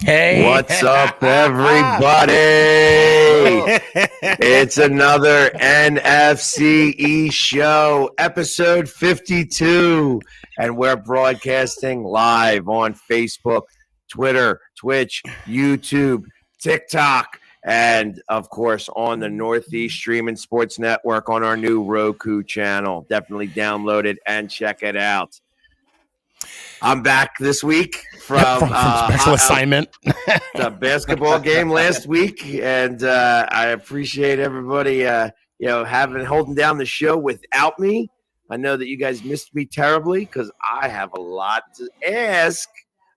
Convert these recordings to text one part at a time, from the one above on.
Hey, what's up, everybody? It's another NFC East show, episode 52, and we're broadcasting live on Facebook, Twitter, Twitch, YouTube, TikTok, and of course on the Northeast Streaming Sports Network on our new Roku channel. Definitely download it and check it out. I'm back this week from special assignment, the basketball game last week, and I appreciate everybody, holding down the show without me. I know that you guys missed me terribly because I have a lot to ask.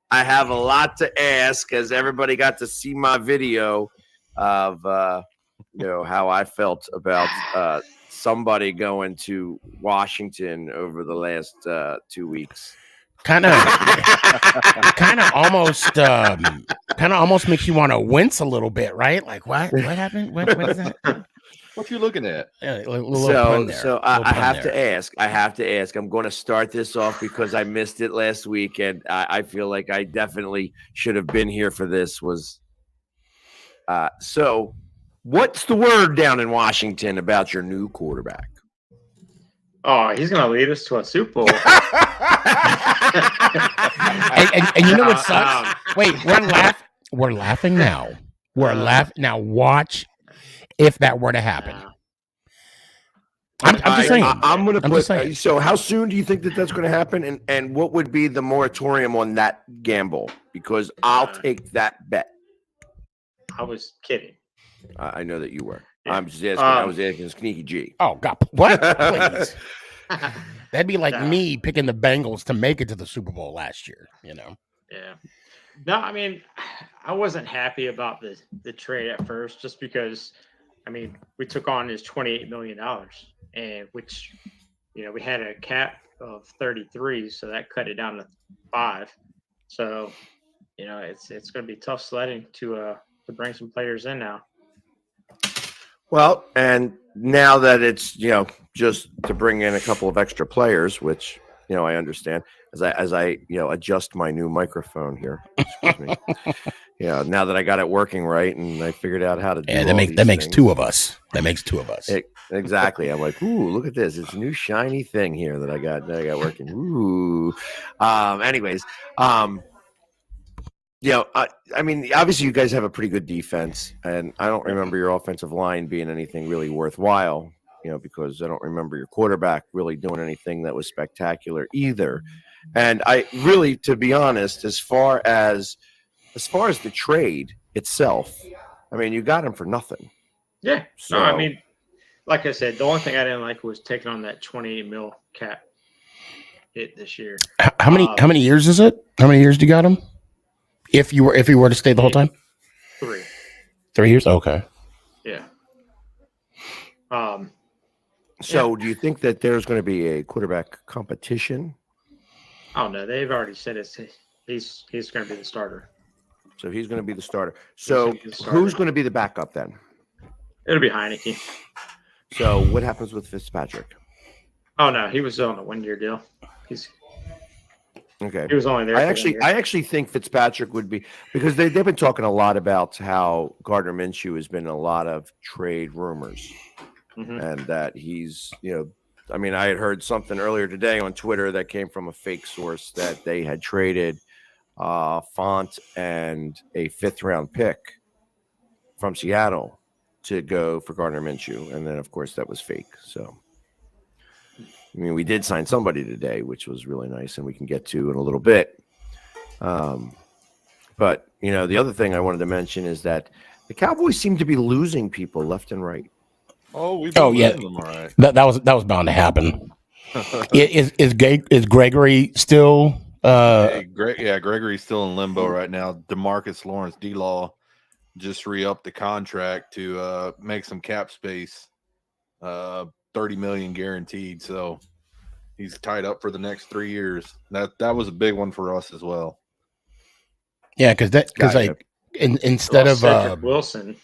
As everybody got to see my video of how I felt about somebody going to Washington over the last 2 weeks. Kind of almost makes you want to wince a little bit, right? Like what happened? What is that? What you looking at? So I have to ask. I'm going to start this off because I missed it last week, and I feel like I definitely should have been here for this. So what's the word down in Washington about your new quarterback? Oh, he's going to lead us to a Super Bowl. and you know what sucks? Wait, we're laughing now. We're laughing now. Watch if that were to happen. I'm just saying. I'm going to put. So, how soon do you think that's going to happen? And what would be the moratorium on that gamble? Because I'll take that bet. I was kidding. I know that you were. Yeah. I'm just asking. I was asking Sneaky G. Oh God! What? Please. That'd be like me picking the Bengals to make it to the Super Bowl last year. Yeah. No, I mean, I wasn't happy about the trade at first, just because, I mean, we took on his $28 million, and which, we had a cap of 33, so that cut it down to 5. So, it's going to be tough sledding to bring some players in now. Well, and now that it's, just to bring in a couple of extra players, which, I understand as I adjust my new microphone here. Excuse me. Now that I got it working right and I figured out how to do that makes two of us. That makes two of us. Exactly. I'm like, ooh, look at this. It's a new shiny thing here that I got working. Ooh. Anyways, I mean, obviously you guys have a pretty good defense, and I don't remember your offensive line being anything really worthwhile, because I don't remember your quarterback really doing anything that was spectacular either. And I really, to be honest, as far as the trade itself, I mean, you got him for nothing. Yeah. So, no, I mean, like I said, the only thing I didn't like was taking on that $28 million cap hit this year. How many years is it? How many years do you got him? If you were to stay the whole time? 3. 3 years? Okay. Yeah. So do you think that there's going to be a quarterback competition? Oh no, they've already said he's going to be the starter. So he's going to be the starter. So who's going to be the backup then? It'll be Heineke. So what happens with Fitzpatrick? Oh no, he was on a 1-year deal. Okay. He was only there. I actually think Fitzpatrick would be, because they've been talking a lot about how Gardner Minshew has been a lot of trade rumors, and that he's, I mean, I had heard something earlier today on Twitter that came from a fake source that they had traded Font and a 5th-round pick from Seattle to go for Gardner Minshew, and then of course that was fake. So. I mean, we did sign somebody today, which was really nice, and we can get to in a little bit. But, the other thing I wanted to mention is that the Cowboys seem to be losing people left and right. Oh, we've been losing them, all right. That was bound to happen. Is Gregory still? Gregory's still in limbo right now. DeMarcus Lawrence, D-Law, just re-up the contract to make some cap space. $30 million guaranteed. So he's tied up for the next 3 years. That was a big one for us as well. Yeah, because like instead of Cedric Wilson.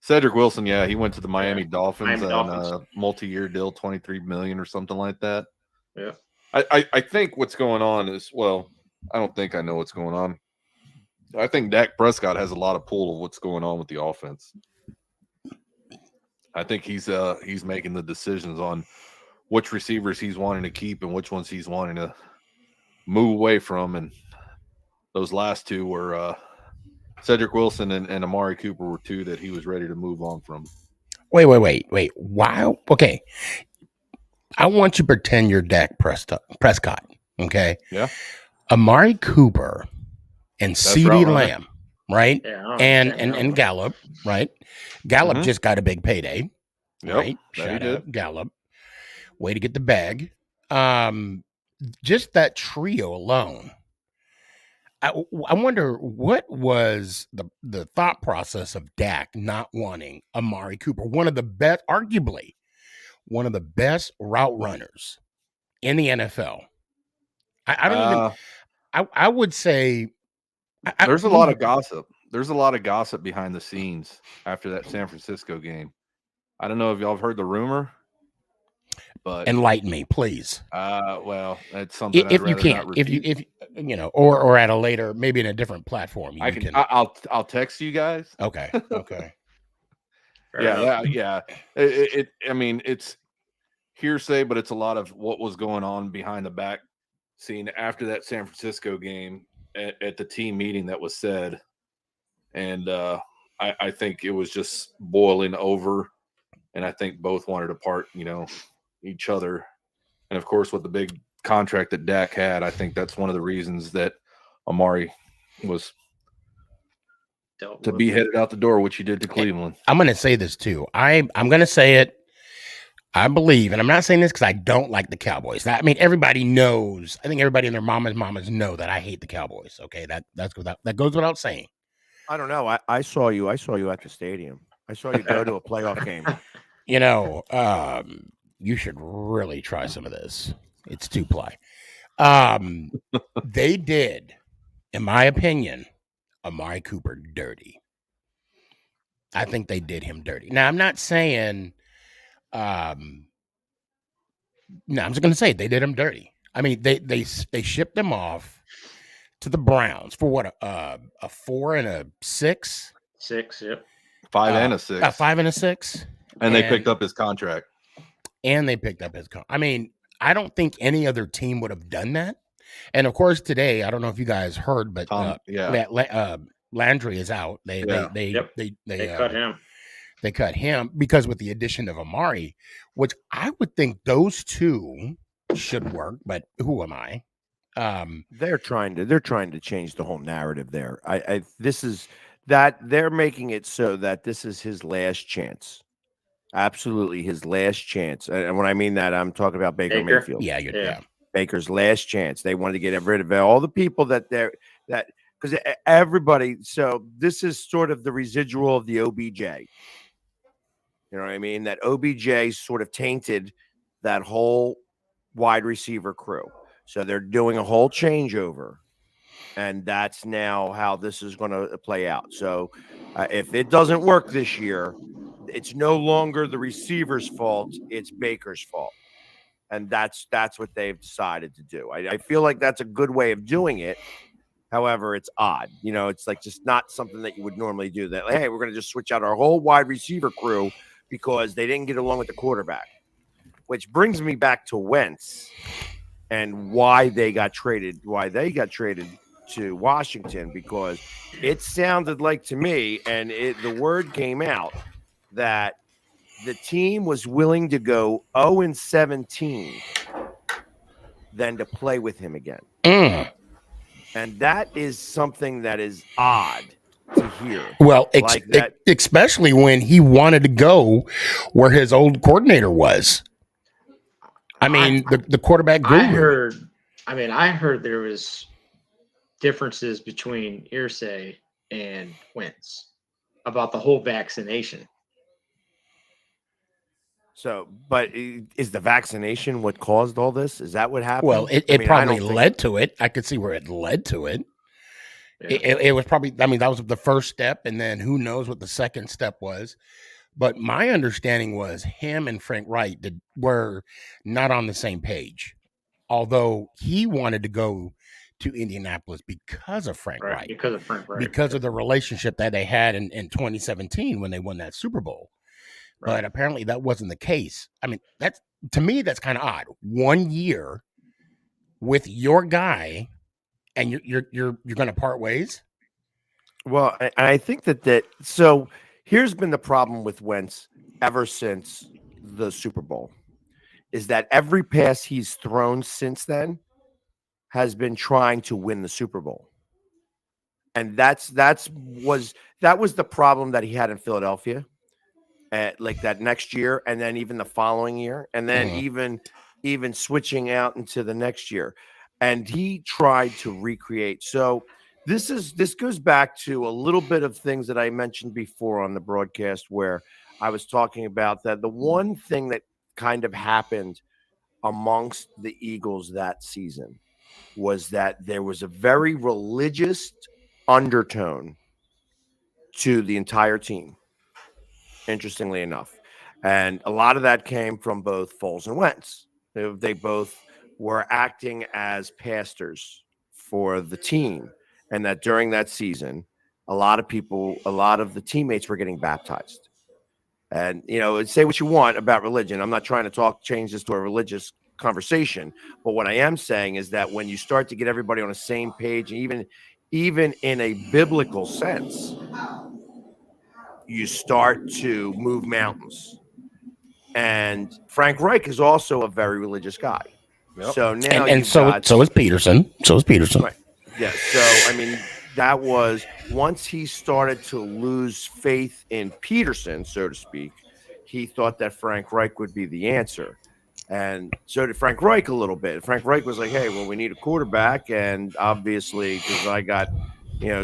Cedric Wilson, yeah, he went to the Miami Dolphins on a multi-year deal, $23 million or something like that. Yeah. I think what's going on is, well, I don't think I know what's going on. I think Dak Prescott has a lot of pull of what's going on with the offense. I think he's making the decisions on which receivers he's wanting to keep and which ones he's wanting to move away from. And those last two were Cedric Wilson and Amari Cooper were two that he was ready to move on from. Wait. Wow. Okay. I want you to pretend you're Dak Prescott. Okay. Yeah. Amari Cooper and CeeDee Lamb, right? Yeah, and Gallup, right? Gallup just got a big payday. Yep, right? Shout out Gallup. Way to get the bag. Just that trio alone. I wonder what was the thought process of Dak not wanting Amari Cooper, arguably one of the best route runners in the NFL. I don't even. I would say there's a lot of gossip. There's a lot of gossip behind the scenes after that San Francisco game. I don't know if y'all have heard the rumor, but enlighten me, please. Well, it's something if you can, if you know, or at a later, maybe in a different platform. I'll text you guys. Okay. Yeah. I mean, it's hearsay, but it's a lot of what was going on behind the back scene after that San Francisco game at the team meeting that was said. And I think it was just boiling over. And I think both wanted to part, each other. And of course, with the big contract that Dak had, I think that's one of the reasons that Amari was to be headed out the door, which he did to Cleveland. I'm going to say this too. I'm going to say it. I believe, and I'm not saying this because I don't like the Cowboys. I mean, everybody knows. I think everybody and their mamas know that I hate the Cowboys. Okay, that goes without saying. I don't know. I saw you. I saw you at the stadium. I saw you go to a playoff game. You should really try some of this. It's 2-ply. They did, in my opinion, Amari Cooper dirty. I think they did him dirty. Now, I'm not saying. No, I'm just going to say they did him dirty. I mean, they shipped him off to the Browns for what a 4 and a 6. 6, yep. 5 and a 6. 5 and a 6. And they picked up his contract. I mean, I don't think any other team would have done that. And of course, today, I don't know if you guys heard, but Landry is out. They cut him. They cut him because with the addition of Amari, which I would think those two should work, but who am I? They're trying to change the whole narrative there. They're making it so that this is his last chance. Absolutely his last chance. And when I mean that, I'm talking about Baker Mayfield. Yeah. Baker's last chance. They wanted to get rid of all the people because everybody. So this is sort of the residual of the OBJ. You know what I mean? That OBJ sort of tainted that whole wide receiver crew. So they're doing a whole changeover. And that's now how this is going to play out. So if it doesn't work this year, it's no longer the receiver's fault. It's Baker's fault. And that's what they've decided to do. I feel like that's a good way of doing it. However, it's odd. It's like just not something that you would normally do. That, hey, we're going to just switch out our whole wide receiver crew because they didn't get along with the quarterback. Which brings me back to Wentz and why they got traded to Washington, because it sounded like to me, and the word came out that the team was willing to go 0-17 than to play with him again. And that is something that is odd to hear. Well, especially when he wanted to go where his old coordinator was. I mean, the quarterback guru. I heard there was differences between Irsay and Wentz. about the whole vaccination. So, but is the vaccination what caused all this? Is that what happened? Well, it I mean, probably led to it. I could see where it led to it. Yeah. It was probably, I mean, that was the first step, and then who knows what the second step was. But my understanding was him and Frank Wright were not on the same page, although he wanted to go to Indianapolis because of Frank Wright. Because of Frank Wright. Because of the relationship that they had in 2017 when they won that Super Bowl. Right. But apparently that wasn't the case. I mean, to me, that's kind of odd. 1 year with your guy, and you're going to part ways. Well, I think that so here's been the problem with Wentz ever since the Super Bowl, is that every pass he's thrown since then has been trying to win the Super Bowl. And that was the problem that he had in Philadelphia, like that next year, and then even the following year, and then even switching out into the next year. And he tried to recreate. So this goes back to a little bit of things that I mentioned before on the broadcast, where I was talking about that the one thing that kind of happened amongst the Eagles that season was that there was a very religious undertone to the entire team, interestingly enough. And a lot of that came from both Foles and Wentz. They both were acting as pastors for the team, and that during that season, a lot of the teammates were getting baptized. And, say what you want about religion. I'm not trying to change this to a religious conversation, but what I am saying is that when you start to get everybody on the same page, even in a biblical sense, you start to move mountains. And Frank Reich is also a very religious guy. Yep. So now so is Peterson. Right. Yeah. So I mean, that was once he started to lose faith in Peterson, so to speak, he thought that Frank Reich would be the answer. And so did Frank Reich a little bit. Frank Reich was like, hey, well, we need a quarterback. And obviously, because I got,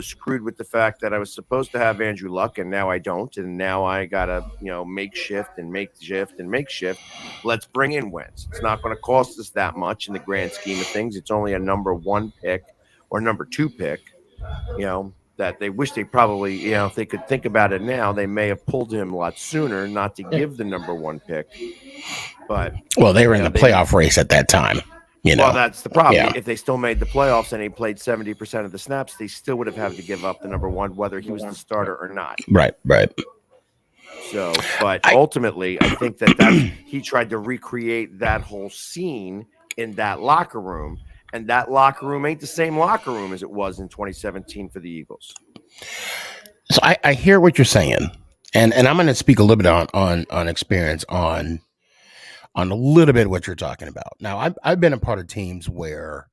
screwed with the fact that I was supposed to have Andrew Luck and now I don't. And now I got to, make shift. Let's bring in Wentz. It's not going to cost us that much in the grand scheme of things. It's only a number 1 pick or number 2 pick, that they wish they probably, if they could think about it now, they may have pulled him a lot sooner not to give the number 1 pick. But they were in the playoff race at that time. Well, that's the problem. Yeah. If they still made the playoffs and he played 70% of the snaps, they still would have had to give up the number 1, whether he was the starter or not. Right. So, but ultimately, I think that he tried to recreate that whole scene in that locker room, and that locker room ain't the same locker room as it was in 2017 for the Eagles. So I hear what you're saying, and I'm going to speak a little bit on experience on a little bit of what you're talking about. Now, I've been a part of teams where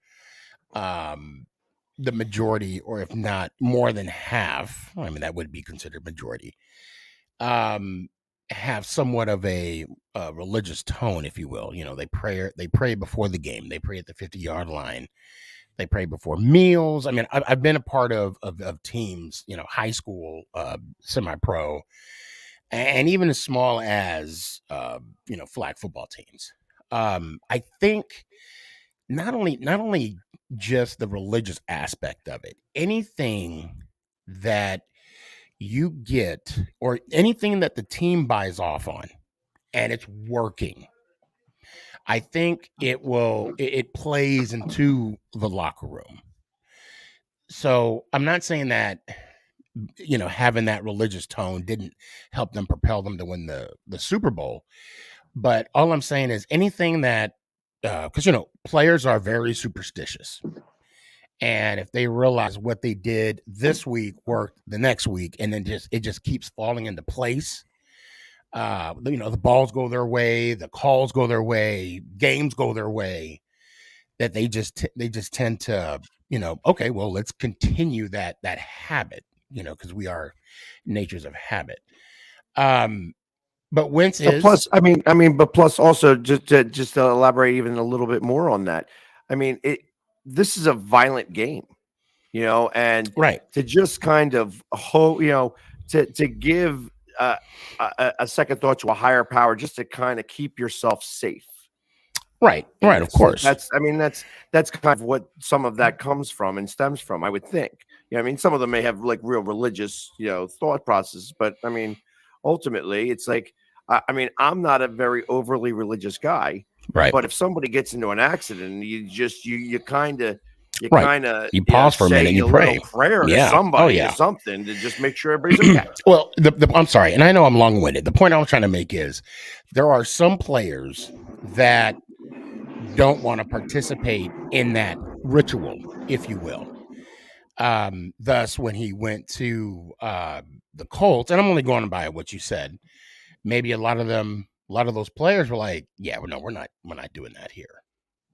the majority, or if not more than half, I mean, that would be considered majority, have somewhat of a religious tone, if you will. They pray before the game. They pray at the 50-yard line. They pray before meals. I mean, I've been a part of teams, high school, semi-pro, and even as small as, flag football teams. I think not only just the religious aspect of it, anything that you get or anything that the team buys off on and it's working, I think it plays into the locker room. So I'm not saying that, having that religious tone didn't help them propel them to win the Super Bowl. But all I'm saying is anything that, because, players are very superstitious. And if they realize what they did this week worked the next week, and then it just keeps falling into place, the balls go their way, the calls go their way, games go their way, that they just tend to, okay, well, let's continue that habit, because we are natures of habit. But Wentz is plus, plus also just to elaborate even a little bit more on that. I mean, this is a violent game, and right. to just kind of to give a second thought to a higher power, just to kind of keep yourself safe. Right, right, of course. That's kind of what some of that comes from and stems from, I would think. I mean, some of them may have like real religious, thought processes, but I mean, ultimately, it's like, I mean, I'm not a very overly religious guy, right? But if somebody gets into an accident, you kind of you pause for a minute and you pray to somebody or something to just make sure everybody's okay. Well, I'm sorry, and I know I'm long-winded. The point I was trying to make is there are some players that don't want to participate in that ritual, if you will. Thus, when he went to the Colts, and I'm only going by what you said, maybe a lot of those players were like, "Yeah, well, no, we're not doing that here,"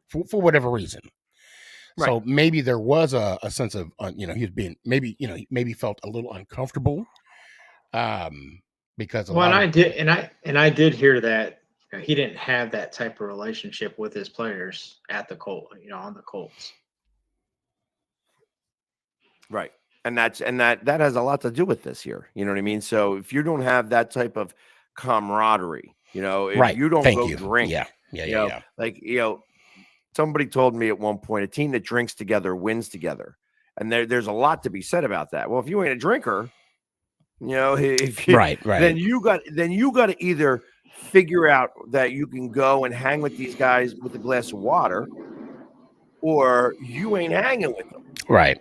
for whatever reason. Right. So maybe there was a sense of, he was being maybe felt a little uncomfortable, because I did hear that he didn't have that type of relationship with his players at the Colts, on the Colts. Right. And that has a lot to do with this here. You know what I mean? So if you don't have that type of camaraderie, if you don't drink, like, somebody told me at one point, a team that drinks together wins together. And there's a lot to be said about that. Well, if you ain't a drinker, if you, right. then you got to either figure out that you can go and hang with these guys with a glass of water, or you ain't hanging with them. Right.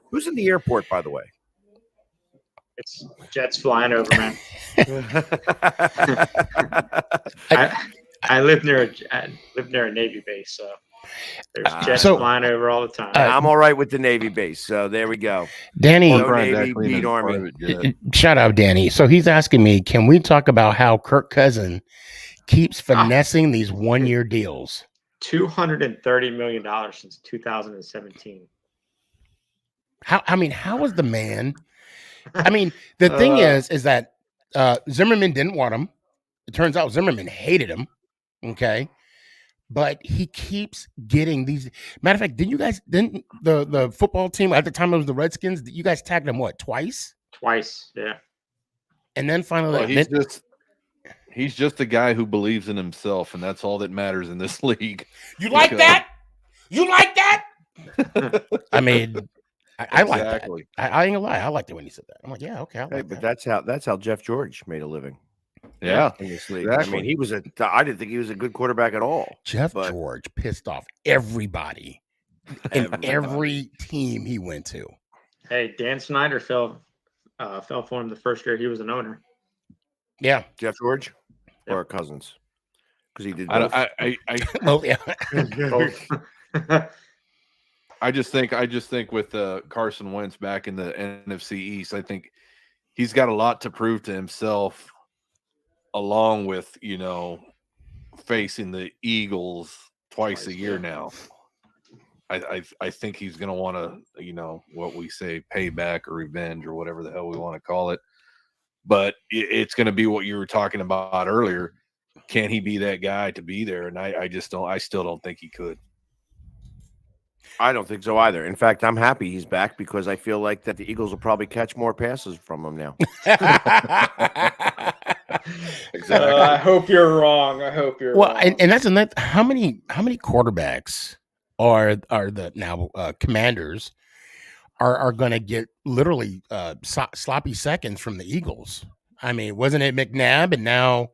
Who's in the airport, by the way? It's jets flying over, man. I live near a Navy base, so there's jets flying over all the time. I'm all right with the Navy base, so there we go. Danny, Navy beat Army. Shout out, Danny. So he's asking me, can we talk about how Kirk Cousins keeps finessing these one-year deals? $230 million since 2017. How is the man? I mean, the thing is that Zimmerman didn't want him. It turns out Zimmerman hated him. Okay. But he keeps getting these. Matter of fact, didn't the football team at the time it was the Redskins, you guys tagged him twice? Twice, yeah. And then finally he's just a guy who believes in himself, and that's all that matters in this league. You like that? You like that? I mean, I like that. I ain't gonna lie. I liked it when he said that. I'm like, yeah, okay. But that's how Jeff George made a living. Yeah, in this league. Exactly. I mean, I didn't think he was a good quarterback at all. George pissed off everybody in every team he went to. Hey, Dan Snyder fell for him the first year he was an owner. Yeah, Jeff George or Cousins, because he did Well, both. yeah. I just think with Carson Wentz back in the NFC East, I think he's got a lot to prove to himself, along with, facing the Eagles twice a year now. I think he's going to want to, what we say, payback or revenge or whatever the hell we want to call it. But it's going to be what you were talking about earlier. Can he be that guy to be there? And I still don't think he could. I don't think so either. In fact, I'm happy he's back because I feel like that the Eagles will probably catch more passes from him now. Exactly. I hope you're wrong. Well, and that's another. How many quarterbacks are the now Commanders are going to get literally sloppy seconds from the Eagles? I mean, wasn't it McNabb and now?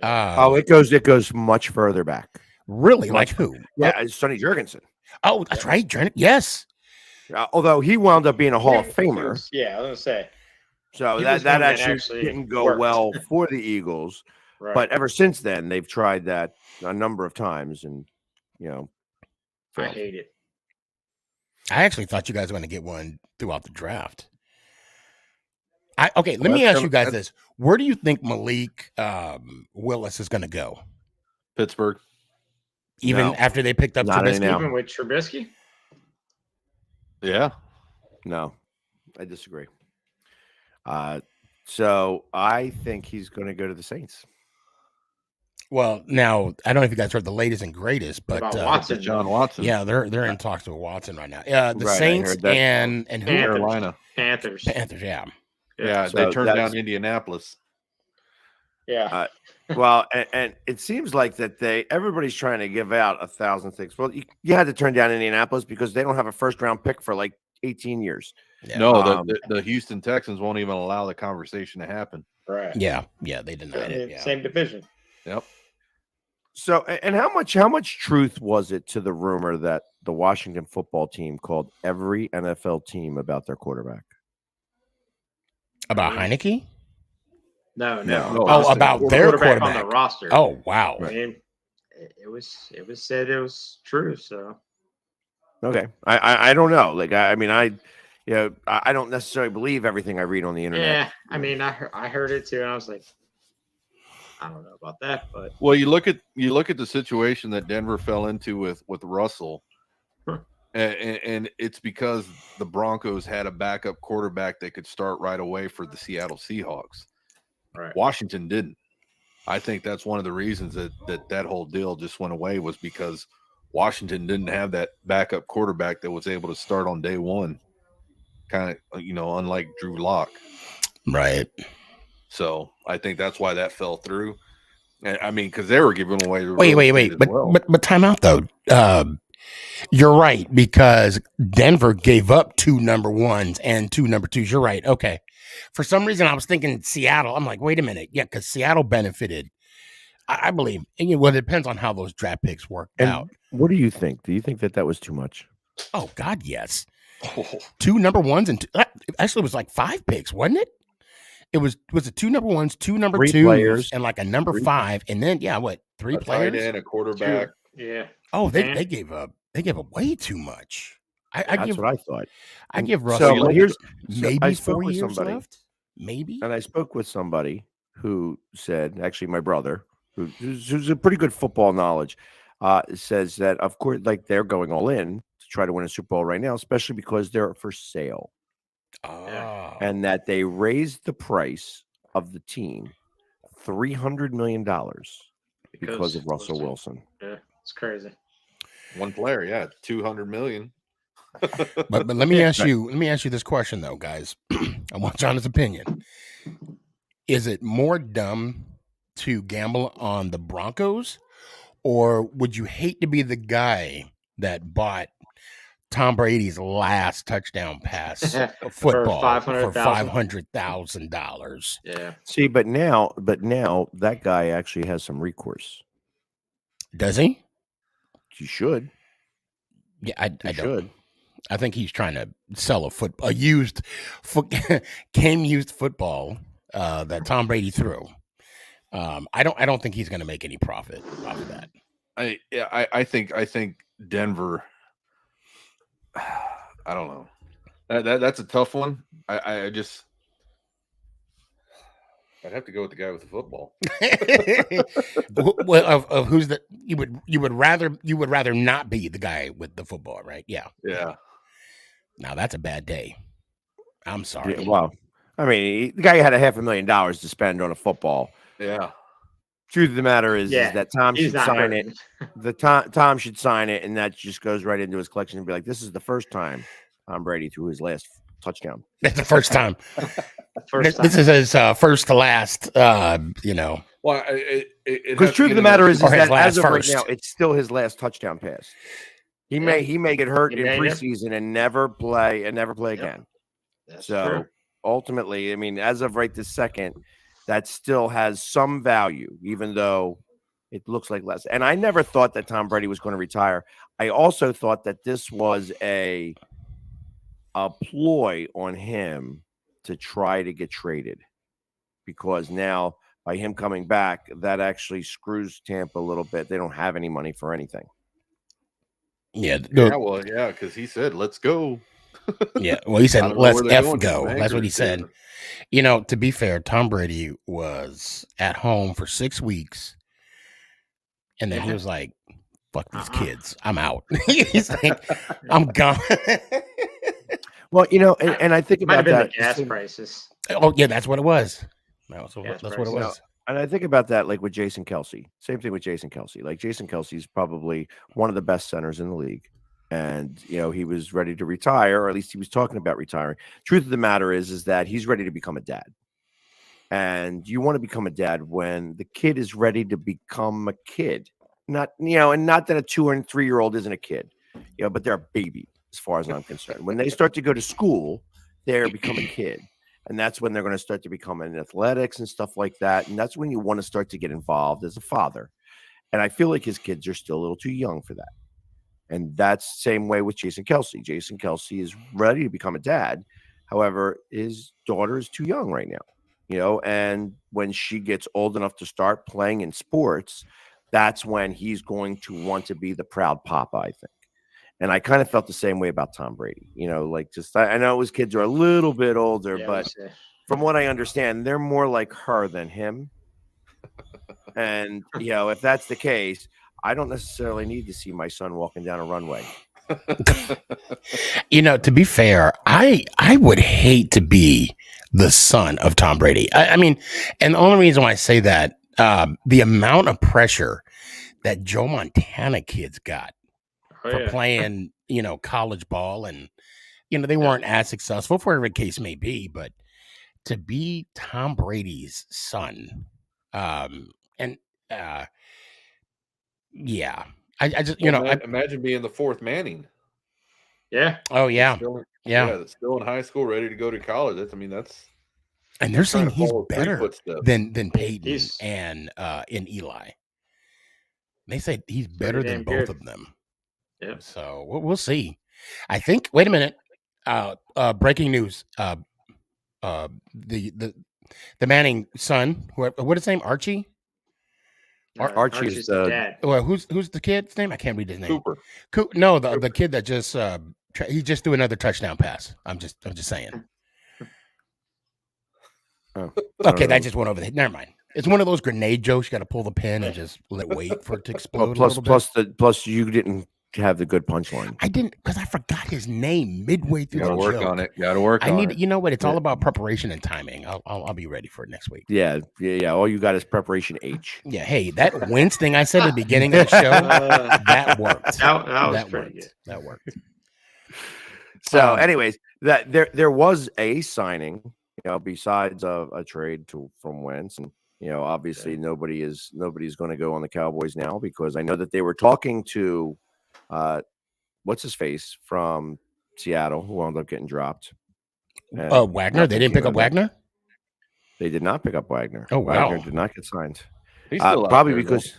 It goes much further back. Really? Like who? Yeah, it's Sonny Jurgensen. Oh, that's right. Yes. Although he wound up being a Hall of Famer. Yeah, I was going to say. So that actually didn't go well for the Eagles. Right. But ever since then, they've tried that a number of times. And, I hate it. I actually thought you guys were going to get one throughout the draft. Let me ask you guys this. Where do you think Malik Willis is going to go? Pittsburgh. Even after they picked up Trubisky? Even with Trubisky? Yeah. No, I disagree. So I think he's going to go to the Saints. Well, now I don't know if you guys heard the latest and greatest, but Watson, John Watson. Yeah, they're in talks with Watson right now. The Saints and who? Carolina Panthers. Yeah. Yeah, So they turned that's- down Indianapolis. Yeah. Well, and it seems like that everybody's trying to give out 1,000 things. Well, you had to turn down Indianapolis because they don't have a first round pick for like 18 years. Yeah. No, Um, the Houston Texans won't even allow the conversation to happen. Right. Yeah, they denied it. Yeah. Same division. Yep. So, and how much truth was it to the rumor that the Washington football team called every NFL team about their quarterback? About Heineke? No. Oh, about their quarterback on the roster. Oh, wow. I mean, it was said it was true. So Okay, I don't know. Like I don't necessarily believe everything I read on the internet. yeah, I mean, I heard it too, and I was like, I don't know about that, but Well, you look at the situation that Denver fell into with Russell, and it's because the Broncos had a backup quarterback that could start right away for the Seattle Seahawks. right. Washington didn't. I think that's one of the reasons that whole deal just went away was because Washington didn't have that backup quarterback that was able to start on day one, kind of, unlike Drew Lock. Right. So I think that's why that fell through. I mean, because they were giving away. The Wait. But time out though. You're right, because Denver gave up 2 number 1s and 2 number 2s. You're right. Okay. For some reason, I was thinking Seattle. I'm like, wait a minute. Yeah, because Seattle benefited. I believe. And, well, it depends on how those draft picks worked out. What do you think? Do you think that was too much? Oh, God, yes. 2 number 1s and actually, it was like 5 picks, wasn't it? It was it 2 number 1s, 2 number 2s, players, and like a number 5, and then 3 players, tight end, a quarterback. Yeah. Oh, they gave up way too much. That's what I thought. I give Russell maybe I spoke 4 with years somebody, left. Maybe. And I spoke with somebody who said, actually, my brother, who's a pretty good football knowledge, says that of course, like they're going all in to try to win a Super Bowl right now, especially because they're for sale. Oh. And that they raised the price of the team $300 million because of Russell Wilson. Yeah, it's crazy. One player, yeah, $200 million. but let me ask you this question though, guys. I want John's opinion. Is it more dumb to gamble on the Broncos, or would you hate to be the guy that bought Tom Brady's last touchdown pass football for $500,000? Yeah. See, but now that guy actually has some recourse. Does he? He should. Yeah, I don't. Should. I think he's trying to sell a used football that Tom Brady threw. I don't think he's going to make any profit off of that. I think Denver. I don't know. That's a tough one. I'd have to go with the guy with the football. Well, of who's the you would rather not be the guy with the football, right? Yeah. Yeah. Now that's a bad day. I'm sorry. Yeah, well, I mean, the guy had $500,000 to spend on a football. Yeah. Truth of the matter is that Tom should sign hurting. it. Tom should sign it, and that just goes right into his collection and be like, "This is the first time Tom Brady threw his last touchdown." That's the first time. First This is his first to last. Well, because truth of the matter is Or his that last as of right first. now, it's still his last touchdown pass. He may get hurt in preseason and never play again. That's So true. ultimately, I mean, as of right this second, that still has some value, even though it looks like less. And I never thought that Tom Brady was going to retire. I also thought that this was a ploy on him to try to get traded, because now by him coming back, that actually screws Tampa a little bit. They don't have any money for anything. Yeah. Because he said, "Let's go." Yeah. Well, he said, I don't know "Let's where they're F going to go." the That's what he bankers, said. To be fair, Tom Brady was at home for 6 weeks, and then he was like, "Fuck these kids, I'm out." He's like, "I'm gone." Well, and I think Might have about been that. the gas prices. Oh yeah, that's what it was. That's what it prices. was. And I think about that like with Jason Kelsey. Same thing with Jason Kelsey. Like Jason Kelsey's probably one of the best centers in the league. and he was ready to retire, or at least he was talking about retiring. Truth of the matter is that he's ready to become a dad. And you want to become a dad when the kid is ready to become a kid. Not, and not that a 2 and 3 year old isn't a kid, but they're a baby as far as I'm concerned. When they start to go to school, they're become a kid. And that's when they're going to start to become in athletics and stuff like that. And that's when you want to start to get involved as a father. And I feel like his kids are still a little too young for that. And that's the same way with Jason Kelsey. Jason Kelsey is ready to become a dad. However, his daughter is too young right now. And when she gets old enough to start playing in sports, that's when he's going to want to be the proud papa, I think. And I kind of felt the same way about Tom Brady. I know his kids are a little bit older, but from what I understand, they're more like her than him. And, if that's the case, I don't necessarily need to see my son walking down a runway. To be fair, I would hate to be the son of Tom Brady. I mean, and the only reason why I say that, the amount of pressure that Joe Montana kids got for playing, college ball, and they weren't as successful, for whatever the case may be, but to be Tom Brady's son, yeah, I just imagine being the fourth Manning. Yeah. Oh yeah. That's still in high school, ready to go to college. That's and they're saying he's better than Peyton He's... and Eli. They say he's better than both of them. Yeah. So we'll see. I think. Wait a minute. Breaking news. The Manning son. What is his name? Archie. Archie is the dad. Well, who's the kid's name? I can't read his name. Cooper. No, the kid that just he just threw another touchdown pass. I'm just saying. Oh, okay, that just went over the. Never mind. It's one of those grenade jokes. You got to pull the pin and just wait for it to explode. Plus, you didn't have the good punchline. I didn't, because I forgot his name midway through the joke. Got to work on it. Got to work on it. You know what? It's all about preparation and timing. I'll be ready for it next week. Yeah. All you got is preparation H. Yeah. Hey, that wince thing I said at the beginning of the show, that worked. That pretty good. That worked. So, anyways, that there was a signing, besides a trade from Wentz, and obviously nobody's going to go on the Cowboys now, because I know that they were talking to what's his face from Seattle, who wound up getting dropped. Wagner. They didn't pick up Wagner. They did not pick up Wagner. Oh wow, Wagner did not get signed. He's still probably out there, because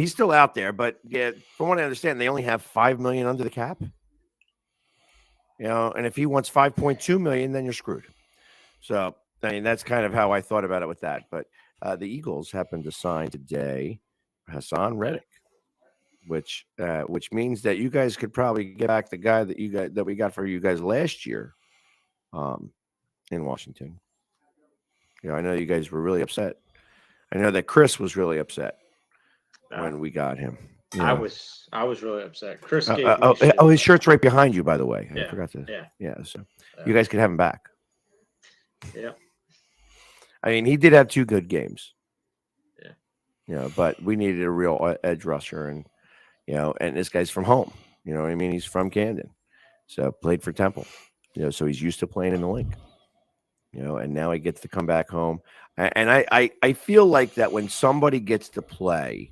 he's still out there. But from what I understand, they only have $5 million under the cap. And if he wants 5.2 million, then you're screwed. So I mean, that's kind of how I thought about it with that. But the Eagles happened to sign today Hassan Reddick, which means that you guys could probably get back the guy that we got for you guys last year, in Washington. I know you guys were really upset. I know that Chris was really upset when we got him. I was really upset. Chris gave his shirt's right behind you, by the way. Yeah. I forgot to. Yeah. So you guys could have him back. Yeah. I mean, he did have 2 good games. Yeah. But we needed a real edge rusher, and and this guy's from home. You know what I mean? He's from Camden, so played for Temple. So he's used to playing in the league. And now he gets to come back home. And I feel like that when somebody gets to play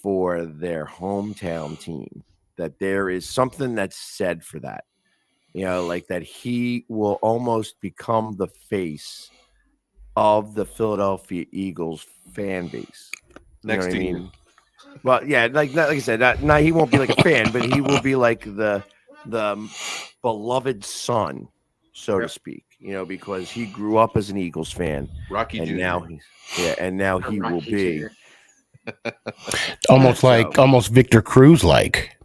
for their hometown team, that there is something that's said for that. Like that he will almost become the face of the Philadelphia Eagles fan base. Next to you. Well, yeah, like I said, he won't be like a fan, but he will be like the beloved son, so to speak. Because he grew up as an Eagles fan. Rocky and Jr. now he will be almost Victor Cruz like.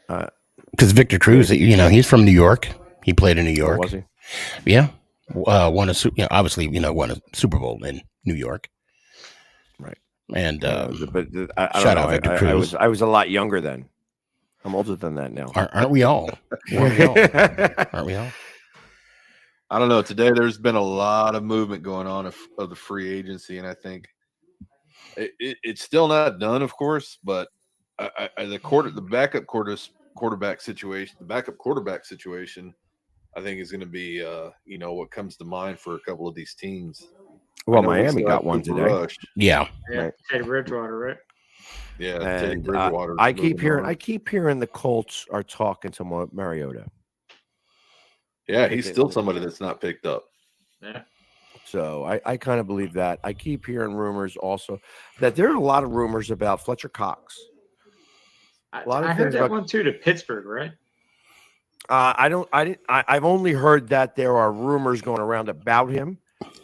Because Victor Cruz, he's from New York. He played in New York. Was he? Yeah, won a Super Bowl in New York. Right. And but shout out Victor Cruz. I was a lot younger then. I'm older than that now. Aren't we all? Aren't we all? I don't know. Today there's been a lot of movement going on of the free agency, and I think it's still not done, of course, but the backup quarterback situation, I think is going to be what comes to mind for a couple of these teams. Well, Miami got one today. Rush. Yeah. Right. Teddy Bridgewater, right? Yeah, and Teddy Bridgewater. I keep hearing the Colts are talking to Mariota. Yeah, he's still somebody that's not picked up. Yeah. So I kind of believe that. I keep hearing rumors also that there are a lot of rumors about Fletcher Cox. I heard that one too to Pittsburgh, right? I've only heard that there are rumors going around about him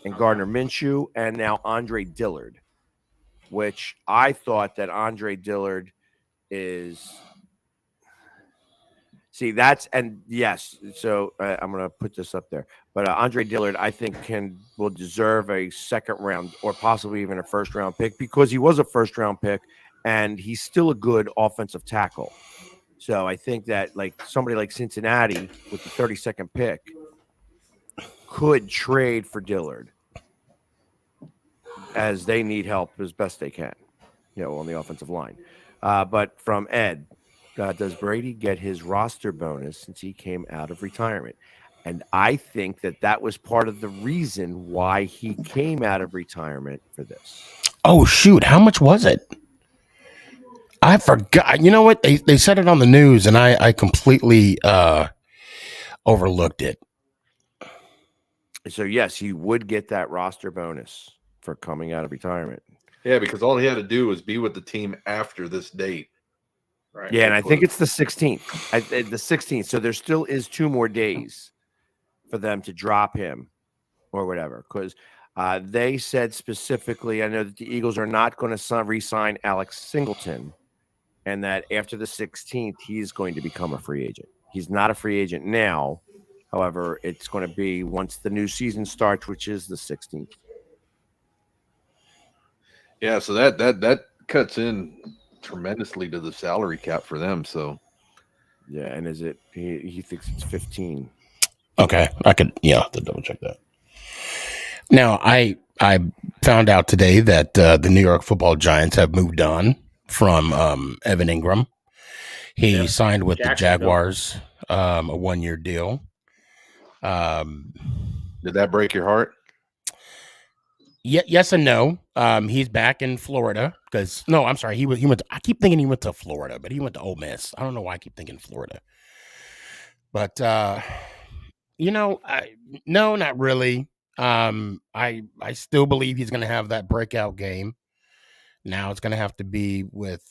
and Gardner Minshew and now Andre Dillard, which I thought that Andre Dillard is. See, yes. So I'm going to put this up there, but Andre Dillard, I think will deserve a second round or possibly even a first round pick because he was a first round pick and he's still a good offensive tackle. So I think that like somebody like Cincinnati with the 32nd pick could trade for Dillard as they need help as best they can, on the offensive line. But from Ed, does Brady get his roster bonus since he came out of retirement? And I think that was part of the reason why he came out of retirement for this. Oh, shoot. How much was it? I forgot. You know what? They said it on the news, and I completely overlooked it. So, yes, he would get that roster bonus for coming out of retirement. Yeah, because all he had to do was be with the team after this date. Right. Yeah, and I think it's the 16th. The 16th. So there still is 2 more days for them to drop him or whatever. Because they said specifically, I know that the Eagles are not going to re-sign Alex Singleton, and that after the 16th, he's going to become a free agent. He's not a free agent now. However, it's going to be once the new season starts, which is the 16th. Yeah, so that cuts in tremendously to the salary cap for them. So yeah, and is it he thinks it's 15. Okay, I could have to double check that. Now I found out today that the New York Football Giants have moved on from Evan Ingram. He signed with the Jaguars, a 1-year deal. Did that break your heart? Yes and no. He's back in Florida because I'm sorry. He went. I keep thinking he went to Florida, but he went to Ole Miss. I don't know why I keep thinking Florida. But no, not really. I still believe he's going to have that breakout game. Now it's going to have to be with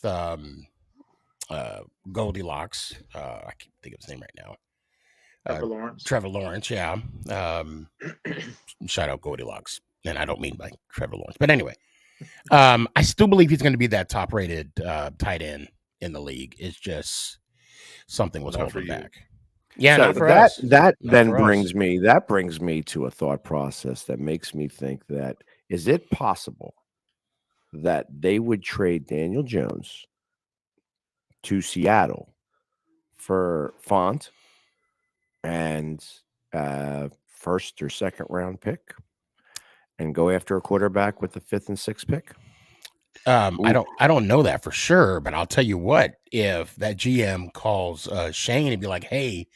Goldilocks. I can't think of his name right now. Trevor Lawrence, yeah. Shout out Goldilocks. And I don't mean by Trevor Lawrence. But anyway, I still believe he's going to be that top-rated tight end in the league. It's just something was holding back. Yeah, so not for us. That brings me to a thought process that makes me think that is it possible that they would trade Daniel Jones to Seattle for Font and first or second round pick and go after a quarterback with the 5th and 6th pick? I don't know that for sure, but I'll tell you what, if that GM calls Shane and be like, hey,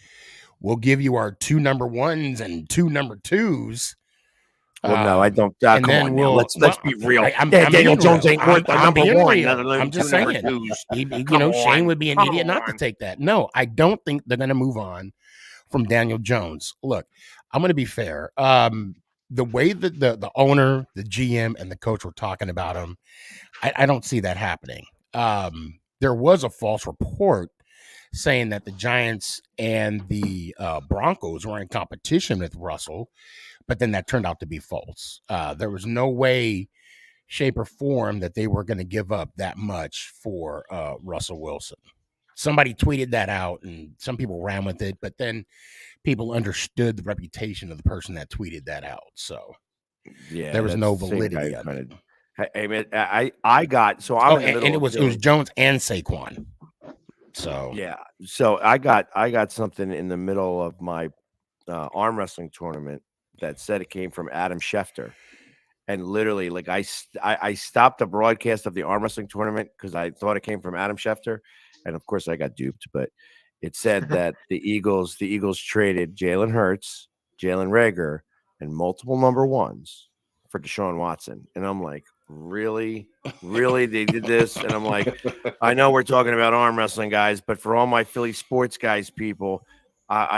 we'll give you our 2 number 1s and 2 number 2s. Well, no, I don't. Come on, let's be real. Daniel Jones ain't worth the number 1. I'm just saying. Shane would be an idiot not to take that. No, I don't think they're going to move on from Daniel Jones. Look, I'm going to be fair. The way that the owner, the GM, and the coach were talking about him, I don't see that happening. There was a false report saying that the Giants and the Broncos were in competition with Russell, but then that turned out to be false. There was no way, shape, or form that they were going to give up that much for Russell Wilson. Somebody tweeted that out, and some people ran with it, but then people understood the reputation of the person that tweeted that out. So yeah, there was no validity of it. Hey, man, I got so I'm and it was Jones and Saquon. So yeah, so I got something in the middle of my arm wrestling tournament that said it came from Adam Schefter, and literally, like I stopped the broadcast of the arm wrestling tournament because I thought it came from Adam Schefter, and of course I got duped. But it said that the Eagles traded Jalen Hurts, Jalen Reagor, and multiple number ones for Deshaun Watson, and I'm like, really, they did this, and I'm like, I know we're talking about arm wrestling, guys, but for all my Philly sports guys, people.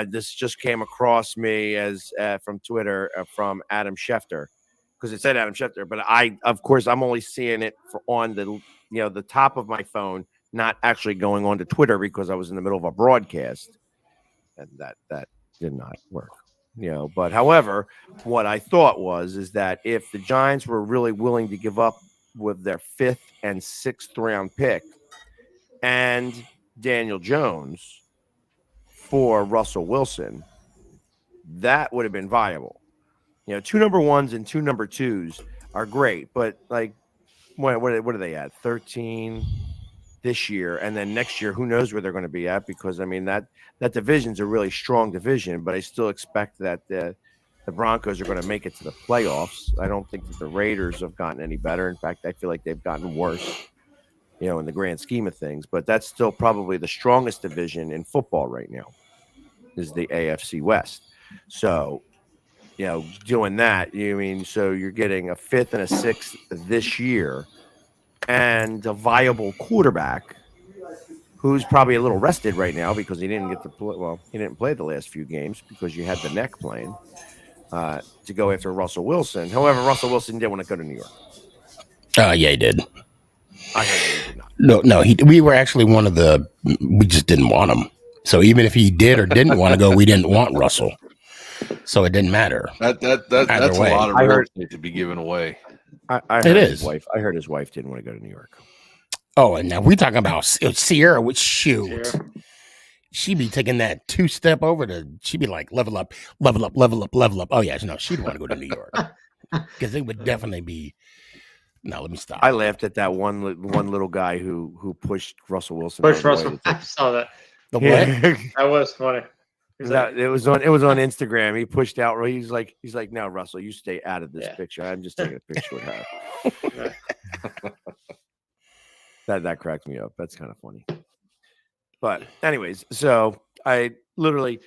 This just came across me as from Twitter from Adam Schefter because it said Adam Schefter, but of course, I'm only seeing it on the top of my phone, not actually going on to Twitter because I was in the middle of a broadcast, and that did not work. But however, what I thought is that if the Giants were really willing to give up with their 5th and 6th round pick and Daniel Jones for Russell Wilson, that would have been viable. 2 number 1s and 2 number 2s are great, but like, what are they at? 13 this year, and then next year, who knows where they're going to be at? Because I mean that division's a really strong division, but I still expect that the Broncos are going to make it to the playoffs. I don't think that the Raiders have gotten any better. In fact, I feel like they've gotten worse. In the grand scheme of things, but that's still probably the strongest division in football right now is the AFC West. So, doing that, so you're getting a 5th and a 6th this year and a viable quarterback who's probably a little rested right now because he didn't get to play. Well, he didn't play the last few games because you had the neck playing to go after Russell Wilson. However, Russell Wilson didn't want to go to New York. Yeah, he did. I heard he did not. No, we were actually we just didn't want him. So even if he did or didn't want to go, we didn't want Russell. So it didn't matter. That's a lot of real estate to be given away. I heard his wife. I heard his wife didn't want to go to New York. Oh, and now we're talking about Sierra, which shoot. She'd be taking that 2-step over she'd be like, level up. Oh, yeah, no, she'd want to go to New York. Because it would definitely be. No, let me stop. I laughed at that one little guy who pushed Russell Wilson. I saw that. The what? That was funny. It was on Instagram. He pushed out. He's like, no, Russell, you stay out of this picture. I'm just taking a picture with her. That cracked me up. That's kind of funny. But anyways, so I literally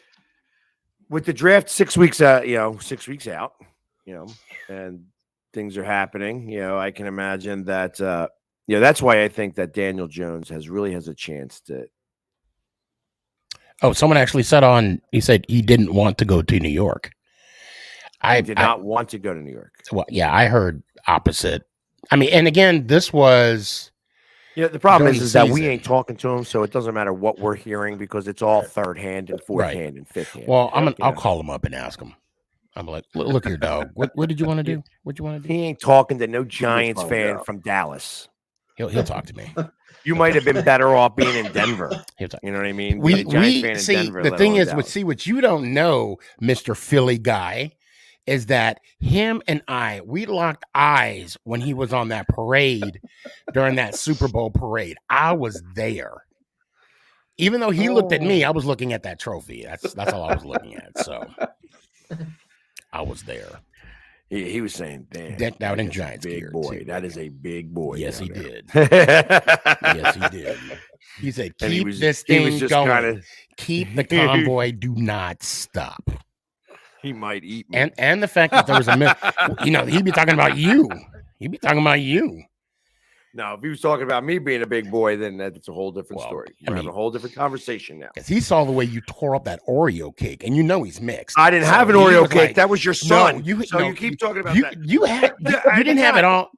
with the draft 6 weeks out, 6 weeks out, and things are happening. I can imagine that. That's why I think that Daniel Jones has a chance to. Oh, someone actually he said he didn't want to go to New York. I did not want to go to New York. Well, yeah, I heard opposite. I mean, and again, this was. The problem is that we ain't talking to him, so it doesn't matter what we're hearing because it's all third hand and fourth hand and fifth hand. Well, I'll call him up and ask him. I'm like, look here, dog. What did you want to do? What you want to do? He ain't talking to no Giants fan from Dallas. He'll talk to me. You might have been better off being in Denver. You know what I mean? We see Denver, the thing is, what you don't know, Mr. Philly guy, is that him and we locked eyes when he was on that parade during that Super Bowl parade. I was there. Even though he looked at me, I was looking at that trophy. That's all I was looking at. So I was there. He was saying, "Damn, decked out in Giants big gear, boy. too. That is a big boy." Yes, he there. did. Yes, he did. He said, "Keep this thing going. Keep the convoy. Do not stop." He might eat me. And the fact that there was he'd be talking about you. He'd be talking about you. No, if he was talking about me being a big boy, then that's a whole different story. We're having a whole different conversation now. Because he saw the way you tore up that Oreo cake, and he's mixed. I didn't have an Oreo cake. That was your son. You keep talking about that. You didn't have it all.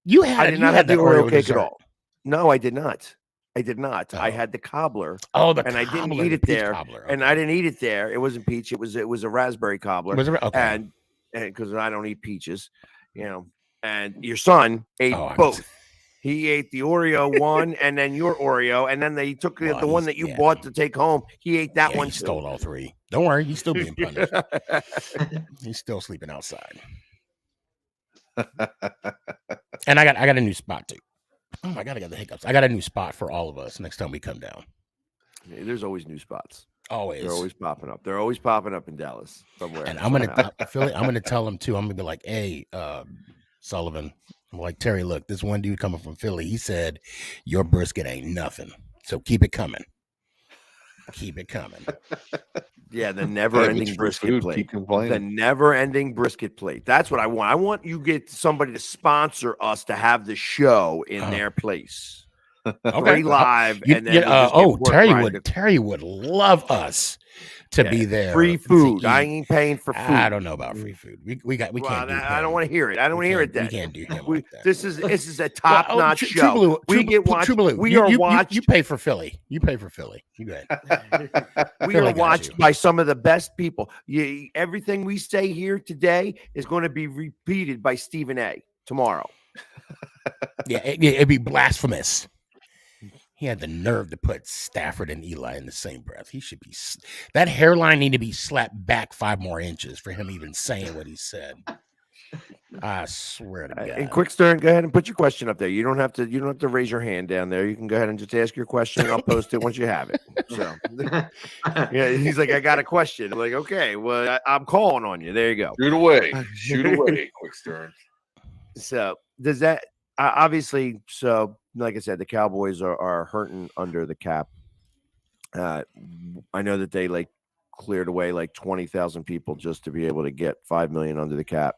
I did not have the Oreo cake at all. No, I did not. I had the cobbler. Oh, and I didn't eat it there. Okay. And I didn't eat it there. It wasn't peach. It was a raspberry cobbler. Okay. And because I don't eat peaches, And your son ate both. He ate the Oreo one and then your Oreo, and then they took the one that you bought to take home. He ate that one. He stole all three. Don't worry, he's still being punished. He's still sleeping outside. And I got a new spot too. Oh my God, I got the hiccups. I got a new spot for all of us next time we come down. Yeah, there's always new spots. Always. They're always popping up. They're always popping up in Dallas somewhere. And I'm gonna tell them too. I'm gonna be like, hey, Sullivan. I'm like, Terry, look, this one dude coming from Philly, he said, your brisket ain't nothing. So keep it coming. Keep it coming. Yeah, the never-ending brisket plate. Keep complaining. The never-ending brisket plate. That's what I want. I want you get somebody to sponsor us to have the show in their place. Free live, and then Terry would love us to be there. Free food. I ain't paying for food. I don't know about free food. We can't do I don't want to hear it. I don't want to hear it. We can't do him like that. This is a top-notch show. Blue, we get watched. We are watched. You pay for Philly. You pay for Philly. You go ahead. We are watched by some of the best people. Everything we say here today is going to be repeated by Stephen A. tomorrow. Yeah, it'd be blasphemous. He had the nerve to put Stafford and Eli in the same breath. He should be. That hairline need to be slapped back 5 more inches for him even saying what he said. I swear to God. And Quick Stern, go ahead and put your question up there. You don't have to raise your hand down there. You can go ahead and just ask your question, and I'll post it once you have it. So, yeah, he's like, I got a question. I'm like, okay, well, I'm calling on you. There you go. Shoot away, Quick Stern. So does that obviously? So like I said, the Cowboys are hurting under the cap. I know that they cleared away 20,000 people just to be able to get $5 million under the cap.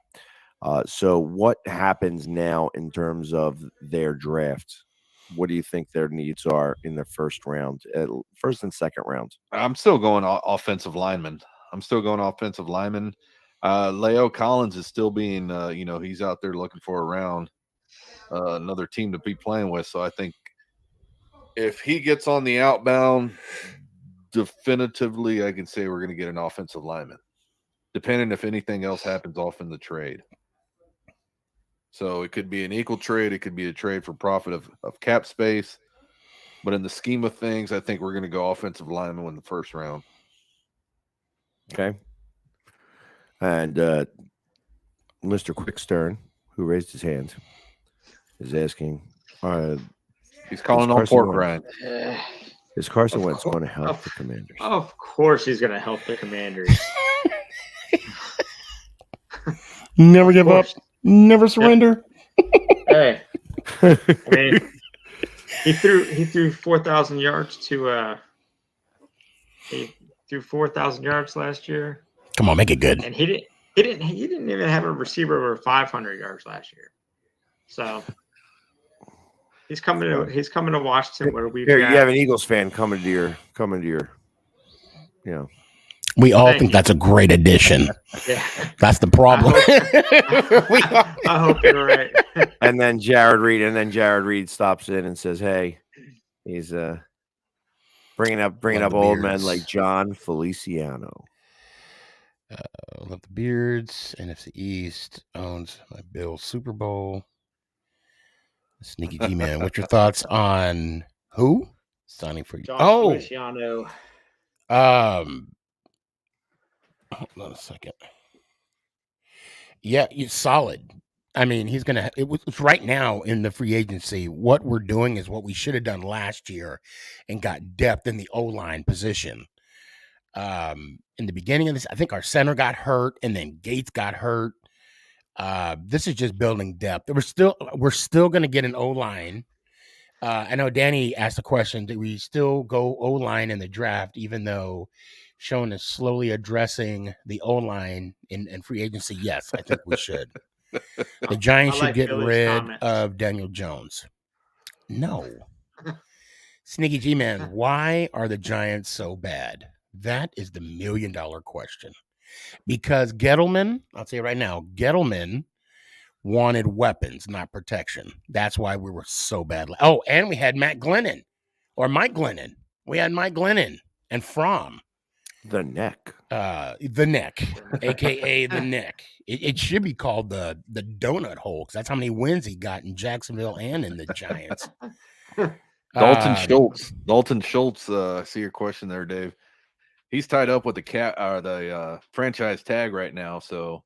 So what happens now in terms of their draft? What do you think their needs are in the first and second round? I'm still going offensive lineman. Leo Collins is still being, he's out there looking for another team to be playing with. So I think if he gets on the outbound, definitively, I can say we're going to get an offensive lineman, depending if anything else happens off in the trade. So it could be an equal trade. It could be a trade for profit of cap space. But in the scheme of things, I think we're going to go offensive lineman in the first round. Okay. And Mr. Quick Stern, who raised his hand, is asking. He's calling on pork rind. Is Carson Wentz going to help the Commanders? Of course, he's going to help the Commanders. Never give up. Never surrender. Hey, I mean, he threw 4,000 yards he threw 4,000 yards last year. Come on, make it good. And he didn't even have a receiver over 500 yards last year. So he's coming to Washington where we've you have an Eagles fan coming to your We all think that's a great addition. Yeah. That's the problem. I hope you're right. And then Jared Reed stops in and says, "Hey, he's bringing up old men like John Feliciano." Love the Beards. NFC East owns my Bills Super Bowl. Sneaky G Man, what's your thoughts on who signing for you? John Feliciano. Hold on a second. Yeah, he's solid. I mean, it was right now in the free agency. What we're doing is what we should have done last year and got depth in the O-line position. In the beginning of this, I think our center got hurt and then Gates got hurt. This is just building depth. We're still going to get an O-line. I know Danny asked a question. Do we still go O-line in the draft, even though Sean is slowly addressing the O-line in free agency? Yes, I think we should. The Giants should get rid of Daniel Jones. No. Sneaky G-Man, why are the Giants so bad? That is the $1 million question. Because Gettleman, I'll tell you right now, Gettleman wanted weapons, not protection. That's why we were so bad. Oh, and we had Mike Glennon. We had Mike Glennon and Fromm. The neck, aka the neck. It should be called the donut hole because that's how many wins he got in Jacksonville and in the Giants. Dalton Schultz. I see your question there, Dave. He's tied up with the franchise tag right now, so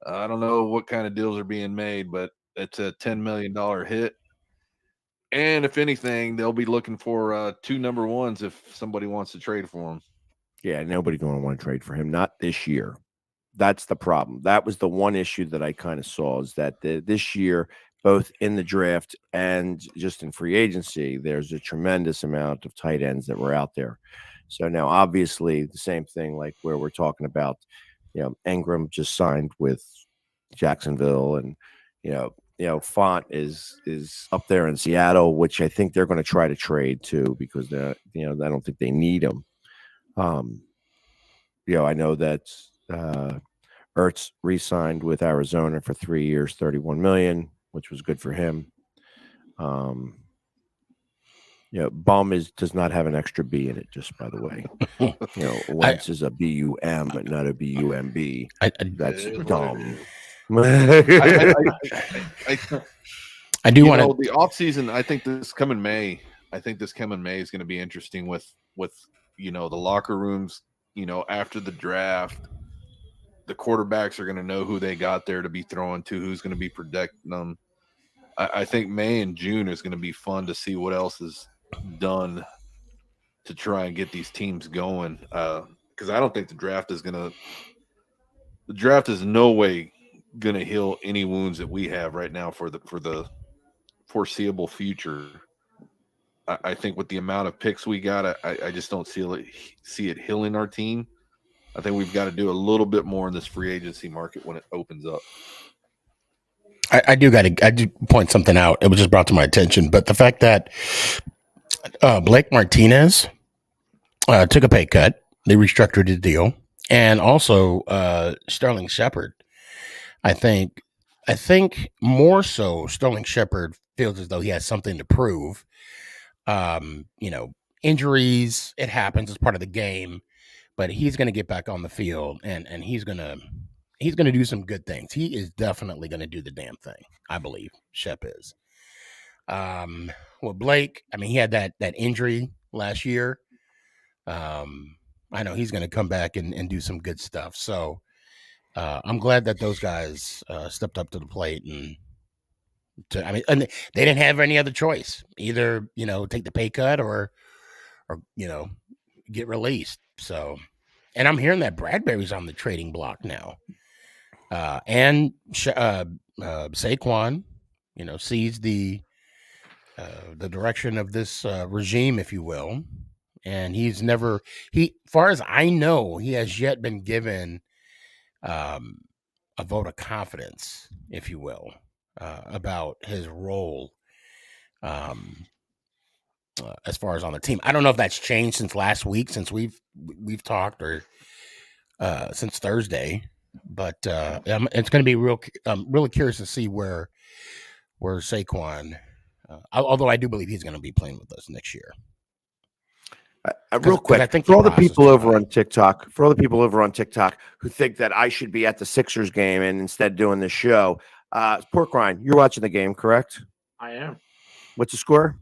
I don't know what kind of deals are being made, but it's a $10 million hit. And if anything, they'll be looking for 2 number ones if somebody wants to trade for him. Yeah, nobody's going to want to trade for him. Not this year. That's the problem. That was the one issue that I kind of saw, is that this year, both in the draft and just in free agency, there's a tremendous amount of tight ends that were out there. So now, obviously, the same thing, like where we're talking about, Ingram just signed with Jacksonville, and Font is up there in Seattle, which I think they're going to try to trade too, because I don't think they need him. I know that Ertz re-signed with Arizona for 3 years, $31 million, which was good for him. Bum does not have an extra B in it, just by the way. Wentz is a B-U-M, not a B-U-M-B. That's dumb. I do want to. The offseason, I think this coming May is going to be interesting with the locker rooms. After the draft, the quarterbacks are going to know who they got there to be throwing to, who's going to be protecting them. I think May and June is going to be fun to see what else is done to try and get these teams going. Because I don't think the draft is no way going to heal any wounds that we have right now for the foreseeable future. I think with the amount of picks we got, I just don't see it healing our team. I think we've got to do a little bit more in this free agency market when it opens up. I do point something out. It was just brought to my attention, but the fact that Blake Martinez took a pay cut, they restructured the deal, and also Sterling Shepard. I think more so Sterling Shepard feels as though he has something to prove. Injuries, it happens, it's part of the game, but he's going to get back on the field and he's going to do some good things. He is definitely going to do the damn thing. I believe Shep is. Well, Blake, he had that injury last year. I know he's going to come back and do some good stuff. So I'm glad that those guys stepped up to the plate and they didn't have any other choice. Either, take the pay cut or get released. So, and I'm hearing that Bradbury's on the trading block now. And Saquon, sees the direction of this regime, if you will. And far as I know, he has yet been given a vote of confidence, if you will, about his role as far as on the team. I don't know if that's changed since last week, since we've talked, or since Thursday, but it's going to be I'm really curious to see where Saquon, although I do believe he's going to be playing with us next year. Real quick, I think for all the people over on TikTok, who think that I should be at the Sixers game and instead doing this show, Pork Rind, you're watching the game, correct? I am. What's the score?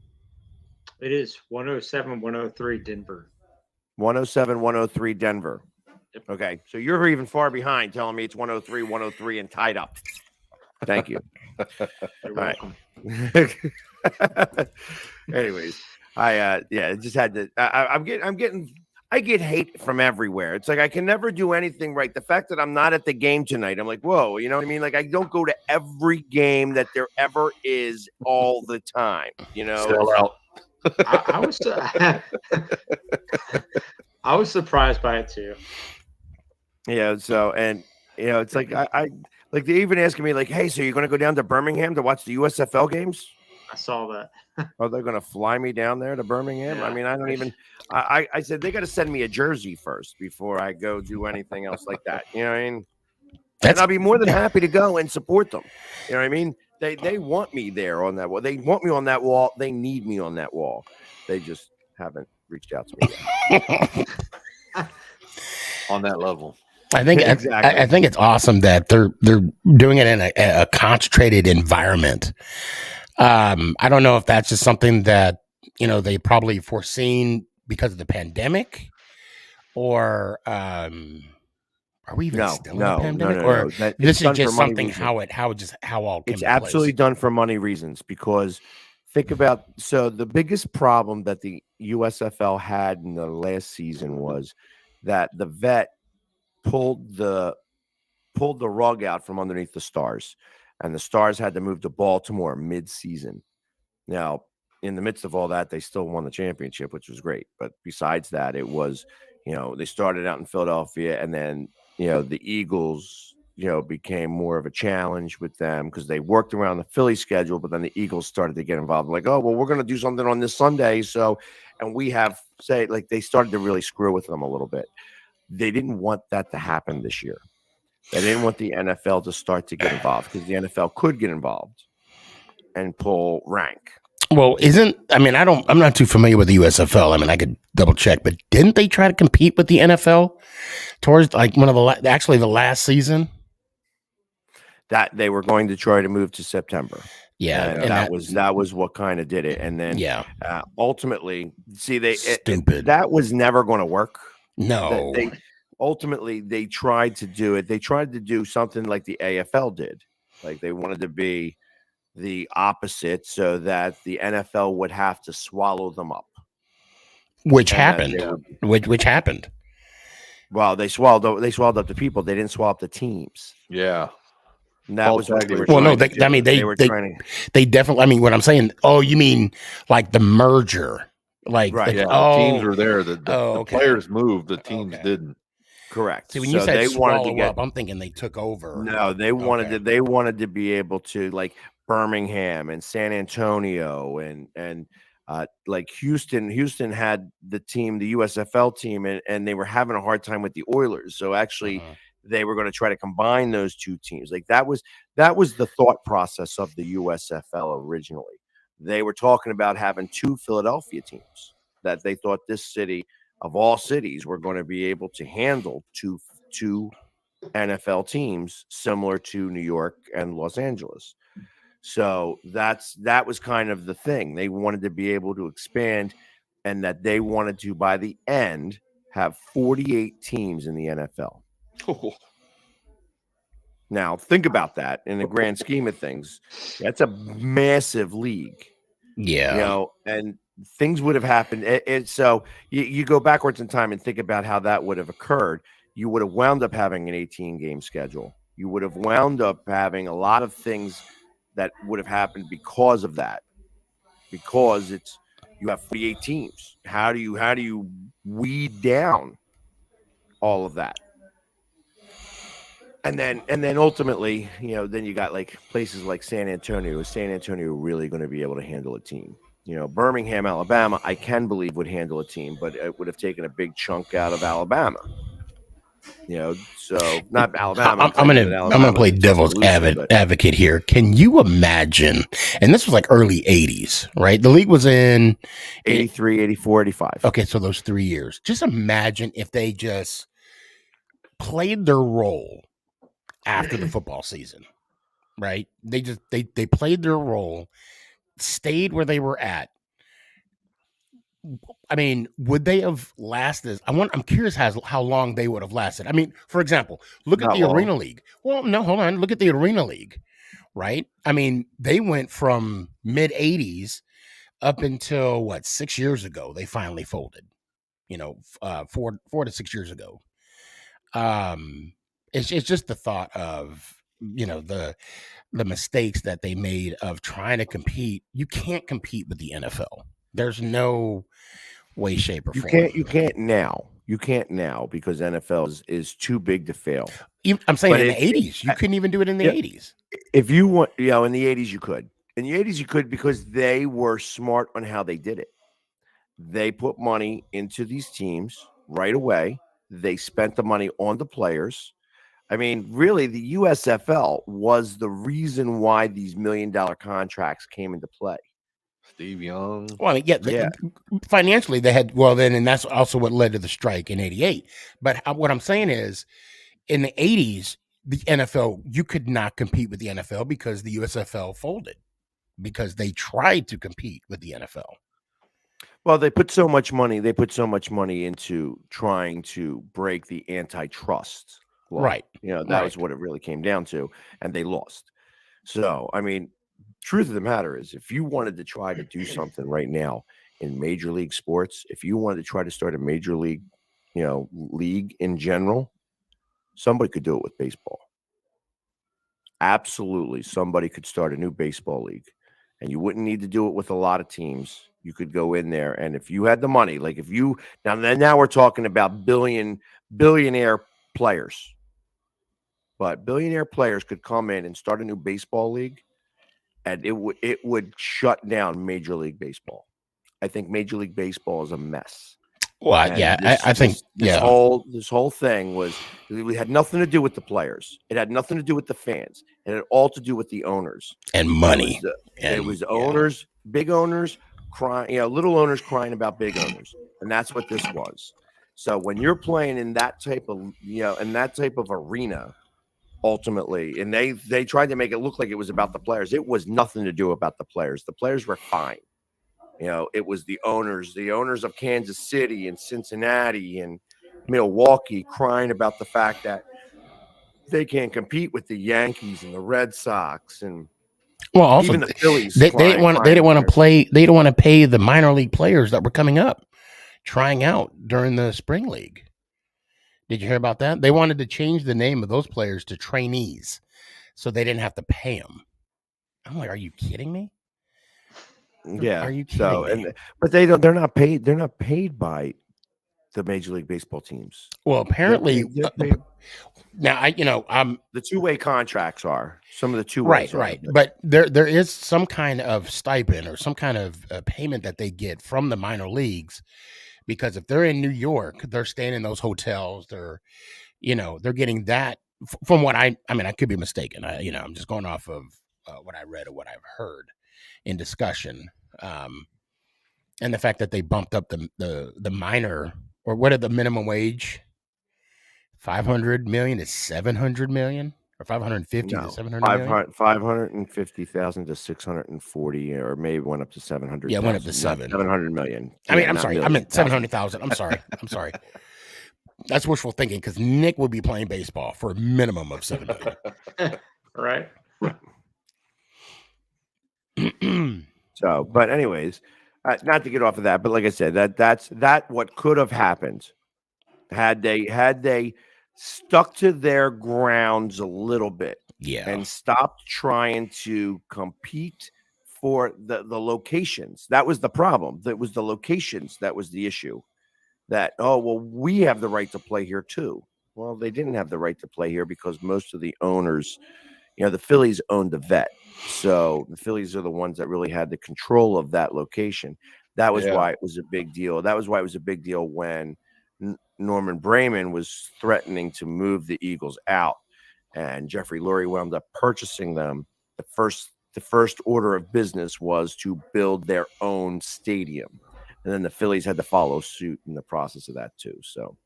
It is 107-103 Denver. 107-103 Denver. Yep. Okay, so you're even far behind, telling me it's 103-103 and tied up. Thank you. You're welcome. Anyways, I just had to. I get hate from everywhere. It's like I can never do anything right. The fact that I'm not at the game tonight, I'm like, whoa, you know what I mean? Like I don't go to every game that there ever is all the time. Sell out. I was surprised by it too. Yeah. So, and it's like I like they even asking me like, hey, so you're going to go down to Birmingham to watch the USFL games? I saw that. Are they going to fly me down there to Birmingham? Yeah. I mean, I don't even. I said they got to send me a jersey first before I go do anything else like that. You know what I mean? And I'll be more than happy to go and support them. You know what I mean? They want me there on that wall. They want me on that wall. They need me on that wall. They just haven't reached out to me yet. On that level. I think exactly. I think it's awesome that they're doing it in a concentrated environment. I don't know if that's just something that they probably foreseen because of the pandemic, or are we even still in the pandemic? No. This is just something how all came it's absolutely place. Done for money reasons, because think about the biggest problem that the USFL had in the last season was that the vet pulled the pulled the rug out from underneath the Stars, and the Stars had to move to Baltimore mid-season. Now, in the midst of all that, they still won the championship, which was great. But besides that, it was, they started out in Philadelphia, and then, the Eagles, became more of a challenge with them because they worked around the Philly schedule, but then the Eagles started to get involved. Like, oh, well, we're going to do something on this Sunday. So, and we have, they started to really screw with them a little bit. They didn't want that to happen this year. They didn't want the NFL to start to get involved because the NFL could get involved and pull rank. Well, I'm not too familiar with the USFL. I mean, I could double check, but didn't they try to compete with the NFL towards like one of the last season? That they were going to try to move to September. Yeah, and that was what kind of did it. And then ultimately, stupid. That was never going to work. No, they tried to do it. They tried to do something like the AFL did. Like they wanted to be the opposite so that the NFL would have to swallow them up. Which happened. Which happened. Well, they swallowed up the people. They didn't swallow up the teams. Yeah. And that was what they were they definitely, I mean, what I'm saying, oh, you mean like the merger. Like, right. The teams were there. The players moved. The teams didn't. Correct. See, when you said they wanted to up, I'm thinking they took over. No, they wanted to be able to, like Birmingham and San Antonio and like Houston. Houston had the team, the USFL team, and they were having a hard time with the Oilers. So actually, they were going to try to combine those two teams. Like that was the thought process of the USFL originally. They were talking about having two Philadelphia teams that they thought this city of all cities were going to be able to handle two NFL teams similar to New York and Los Angeles. So that was kind of the thing. They wanted to be able to expand, and that they wanted to, by the end, have 48 teams in the NFL. Oh. Now, think about that in the grand scheme of things. That's a massive league. Yeah. And things would have happened. So you go backwards in time and think about how that would have occurred. You would have wound up having an 18-game schedule. You would have wound up having a lot of things that would have happened because of that. Because you have 48 teams. How do you weed down all of that? And then ultimately, then you got like places like San Antonio. Is San Antonio really going to be able to handle a team? Birmingham, Alabama, I can believe would handle a team, but it would have taken a big chunk out of Alabama. So not Alabama. I'm gonna play devil's advocate here. Can you imagine? And this was like early 80s, right? The league was in 83, 84, 85. Okay, so those 3 years. Just imagine if they just played their role after the football season, right? They played their role, stayed where they were at. I mean, would they have lasted? I'm curious how long they would have lasted. I mean, for example, look at the Arena League. Well, no, hold on. Look at the Arena League, right? I mean, they went from mid 80s up until 6 years ago. They finally folded. 4 to 6 years ago. It's just the thought of the mistakes that they made of trying to compete. You can't compete with the NFL. There's no way, shape, or form. You can't now. You can't now because NFL is too big to fail. I'm saying in the 80s, you couldn't even do it in the 80s. If you want, in the 80s you could. In the 80s you could because they were smart on how they did it. They put money into these teams right away. They spent the money on the players. I mean, really, the USFL was the reason why these $1 million contracts came into play. Steve Young. Well, I mean, financially they had, and that's also what led to the strike in 88. But what I'm saying is, in the 80s, the NFL, you could not compete with the NFL because the USFL folded because they tried to compete with the NFL. Well, they put so much money into trying to break the antitrust law. Right. That was what it really came down to, and they lost. So, I mean, truth of the matter is, if you wanted to try to do something right now in major league sports, if you wanted to try to start a major league, league in general, somebody could do it with baseball. absolutely somebody could start a new baseball league, and you wouldn't need to do it with a lot of teams. You could go in there, and if you had the money, like if you now we're talking about billionaire players, but billionaire players could come in and start a new baseball league, and it would shut down Major League Baseball. I think Major League Baseball is a mess. Well, I think this whole thing it had nothing to do with the players. It had nothing to do with the fans. It had all to do with the owners and money. It was owners, big owners crying, little owners crying about big owners, and that's what this was. So when you're playing in that type of arena, ultimately, and they tried to make it look like it was about the players. It was nothing to do about the players. The players were fine. It was the owners of Kansas City and Cincinnati and Milwaukee crying about the fact that they can't compete with the Yankees and the Red Sox and also even the Phillies. They didn't want to play. They didn't want to pay the minor league players that were coming up, trying out during the spring league. Did you hear about that? They wanted to change the name of those players to trainees, so they didn't have to pay them. I'm like, are you kidding me? Yeah. Are you kidding me? But they're not paid. They're not paid by the Major League Baseball teams. Well, apparently, now the two-way contracts are some of the two-way. Right. But there is some kind of stipend or some kind of payment that they get from the minor leagues, because if they're in New York, they're staying in those hotels. They're getting that from what I could be mistaken. I'm just going off of what I read or what I've heard in discussion, and the fact that they bumped up the minor, or what are the minimum wage, 500 million to 700 million, or 550 to 700 million? 550,000 to 640, or maybe went up to 700. Yeah, went up to 700 million. I'm sorry, I meant 700,000. I'm sorry. That's wishful thinking, because Nick would be playing baseball for a minimum of 7 million. Right. So, but anyways, not to get off of that, but like I said, that's what could have happened had they stuck to their grounds a little bit, and stopped trying to compete for the locations. That was the problem. That was the locations. That was the issue. That, we have the right to play here too. Well, they didn't have the right to play here because most of the owners, the Phillies owned the Vet. So the Phillies are the ones that really had the control of that location. That was why it was a big deal. That was why it was a big deal when Norman Brayman was threatening to move the Eagles out, and Jeffrey Lurie wound up purchasing them. The first order of business was to build their own stadium, and then the Phillies had to follow suit in the process of that too. So.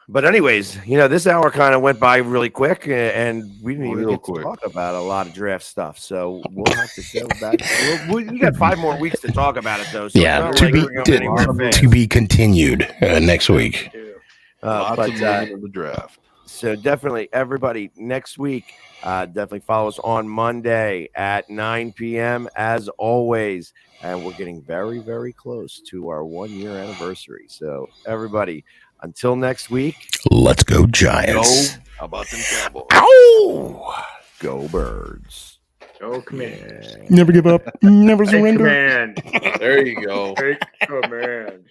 But anyways, this hour kind of went by really quick, and we didn't even get to talk about a lot of draft stuff. So we'll have to go back. We got 5 more weeks to talk about it, though. So to be continued next week. Lots of the draft. So definitely, everybody, next week, definitely follow us on Monday at 9 p.m. as always. And we're getting very, very close to our 1-year anniversary. So everybody, until next week, let's go Giants. How about them Cowboys? Ow! Go Birds. Go Command. Yeah. Never give up. Never surrender. There you go. Take command.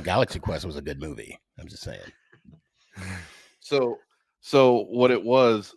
Galaxy Quest was a good movie. I'm just saying. So what it was